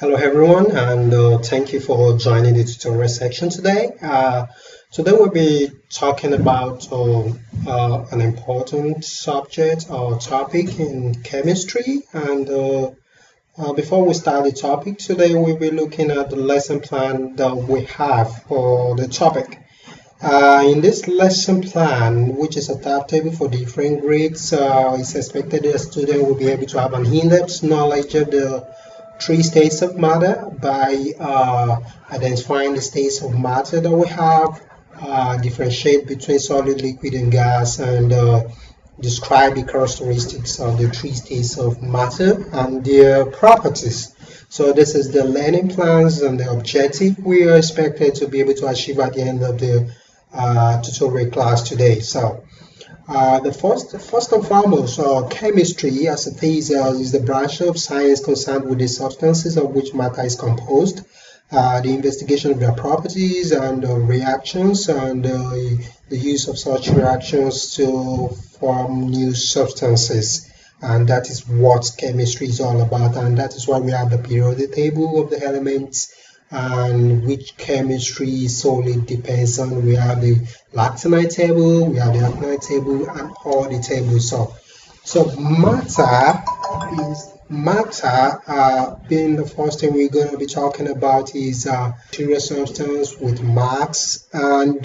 Hello everyone, and thank you for joining the tutorial section today. Today we'll be talking about an important subject or topic in chemistry. And before we start the topic today, we'll be looking at the lesson plan that we have for the topic. In this lesson plan, which is adaptable for different grades, it's expected that a student will be able to have an in-depth knowledge of the three states of matter by identifying the states of matter that we have, differentiate between solid, liquid, and gas, and describe the characteristics of the three states of matter and their properties. So this is the learning plans and the objective we are expected to be able to achieve at the end of the tutorial class today. So the first and foremost, chemistry as a thesis is the branch of science concerned with the substances of which matter is composed, the investigation of their properties and reactions, and the use of such reactions to form new substances. And that is what chemistry is all about, and that is why we have the periodic table of the elements, and which chemistry solely depends on. We have the lactinide table, we have the actinide table, and all the tables. So matter being the first thing we're going to be talking about is material substance with mass and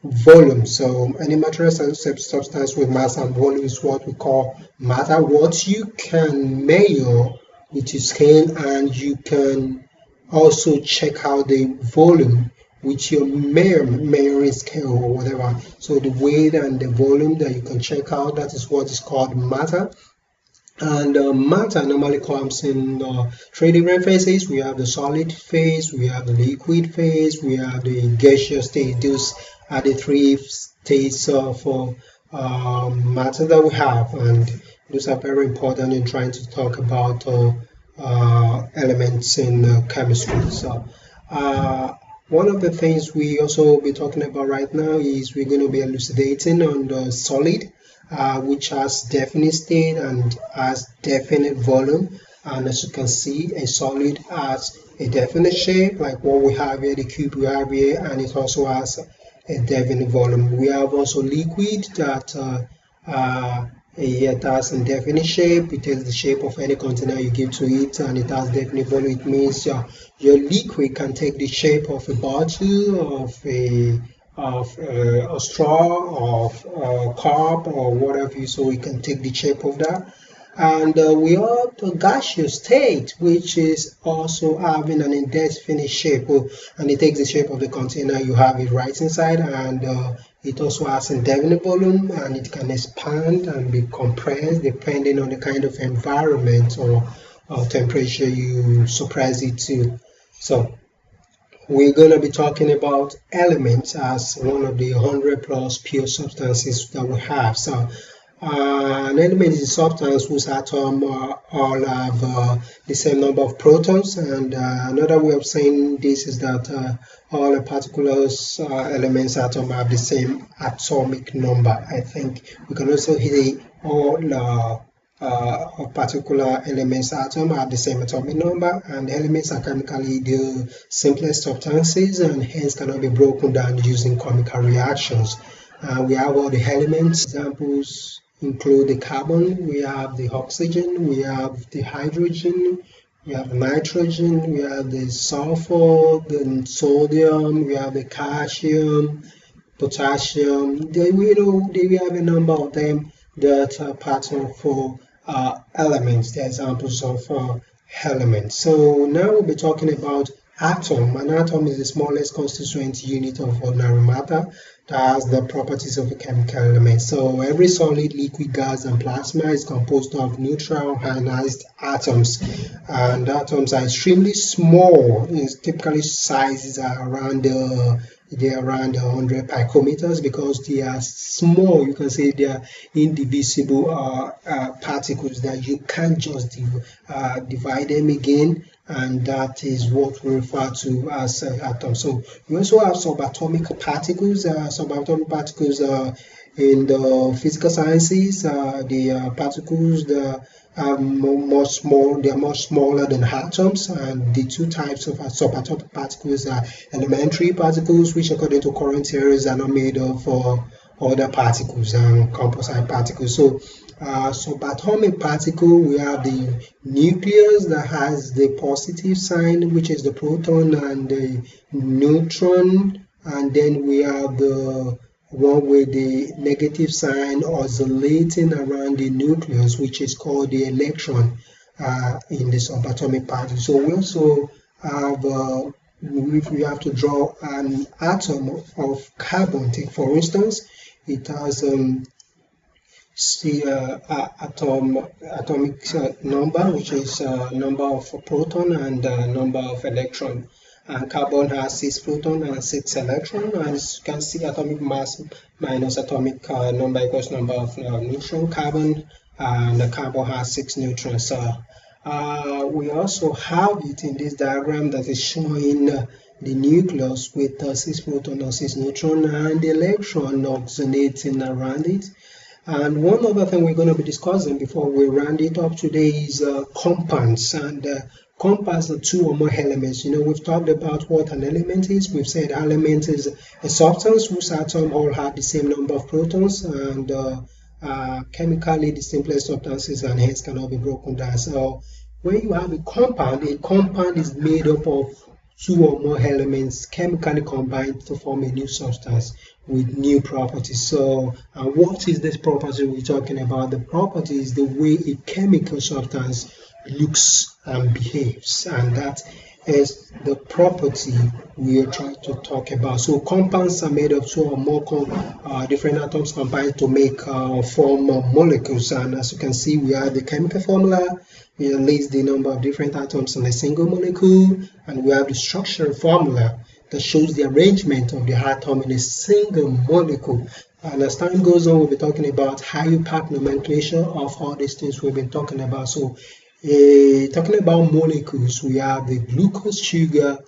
volume. So any material substance with mass and volume is what we call matter. What you can measure with your scale, and you can also check out the volume with your measuring scale or whatever. So the weight and the volume that you can check out, that is what is called matter. And matter normally comes in three different phases. We have the solid phase, we have the liquid phase, we have the gaseous state. Those are the three states of matter that we have, and those are very important in trying to talk about elements in chemistry. So one of the things we also be talking about right now is we're going to be elucidating on the solid, which has definite state and has definite volume. And as you can see, a solid has a definite shape, like what we have here, the cube we have here, and it also has a definite volume. We have also liquid that it has a definite shape. It takes the shape of any container you give to it, and it has definite volume. It means your liquid can take the shape of a bottle, of a straw, of a cup, or whatever. So we can take the shape of that. And we have the gaseous state, which is also having an indefinite shape, and it takes the shape of the container you have it right inside, and it also has indefinite volume, and it can expand and be compressed depending on the kind of environment or temperature you suppress it to. So we're going to be talking about elements as one of the 100+ pure substances that we have. So an element is a substance whose atoms all have the same number of protons, and another way of saying this is that all a particular element's atoms have the same atomic number. I think we can also say all a particular element's atoms have the same atomic number, and elements are chemically the simplest substances and hence cannot be broken down using chemical reactions. We have all the elements. Examples include the carbon, we have the oxygen, we have the hydrogen, we have the nitrogen, we have the sulfur, the sodium, we have the calcium, potassium. We have a number of them that are part of elements, the examples of elements. So now we'll be talking about atom. An atom is the smallest constituent unit of ordinary matter that has the properties of a chemical element. So every solid, liquid, gas, and plasma is composed of neutral ionized atoms, and atoms are extremely small. Typically sizes are around 100 picometers because they are small. You can say they are indivisible particles that you can't just divide them again, and that is what we refer to as atoms. So we also have subatomic particles. Subatomic particles In the physical sciences, the particles are they are much smaller than atoms, and the two types of subatomic particles are elementary particles, which according to current theories are not made of other particles and composite particles. So subatomic particle, we have the nucleus that has the positive sign, which is the proton, and the neutron, and then we have the one with the negative sign oscillating around the nucleus, which is called the electron in the subatomic particle. So we also have, if we have to draw an atom of carbon, take for instance, it has atomic number, which is number of proton and number of electron. And carbon has 6 proton and 6 electron. As you can see, atomic mass minus atomic number equals number of neutron. Carbon and the carbon has 6 neutrons. We also have it in this diagram that is showing the nucleus with 6 proton and 6 neutron and the electron oscillating around it. And one other thing we're going to be discussing before we round it up today is compounds. And compounds are two or more elements. You know, we've talked about what an element is. We've said element is a substance whose atoms all have the same number of protons, and chemically the simplest substances and hence cannot be broken down. So when you have a compound is made up of two or more elements chemically combined to form a new substance with new properties. So what is this property we're talking about? The property is the way a chemical substance looks and behaves, and that is the property we are trying to talk about. So compounds are made of two or more different atoms combined to make form molecules, and as you can see, we have the chemical formula. It lists the number of different atoms in a single molecule, and we have the structural formula that shows the arrangement of the atom in a single molecule. And as time goes on, we'll be talking about hierarchy nomenclature of all these things we've been talking about. So talking about molecules, we have the glucose sugar,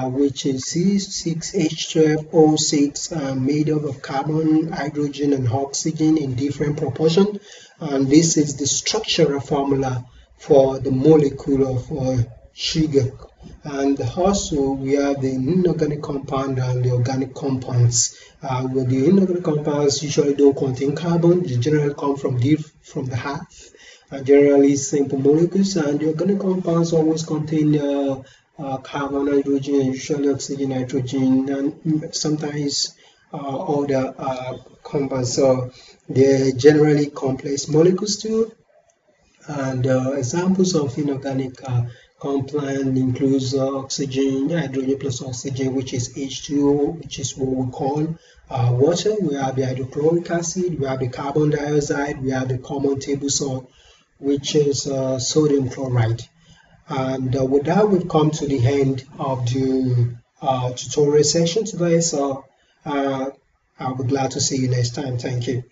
which is C6H12O6, made up of carbon, hydrogen, and oxygen in different proportion. And this is the structural formula for the molecule of sugar. And also we have the inorganic compound and the organic compounds. Where the inorganic compounds usually don't contain carbon, they generally come from the earth, and generally simple molecules, and the organic compounds always contain carbon, hydrogen, usually oxygen, nitrogen, and sometimes other compounds. So they're generally complex molecules too. And examples of inorganic compound includes oxygen, hydrogen plus oxygen, which is H2O, which is what we call water. We have the hydrochloric acid, we have the carbon dioxide, we have the common table salt, which is sodium chloride. And with that, we've come to the end of the tutorial session today. So I'll be glad to see you next time. Thank you.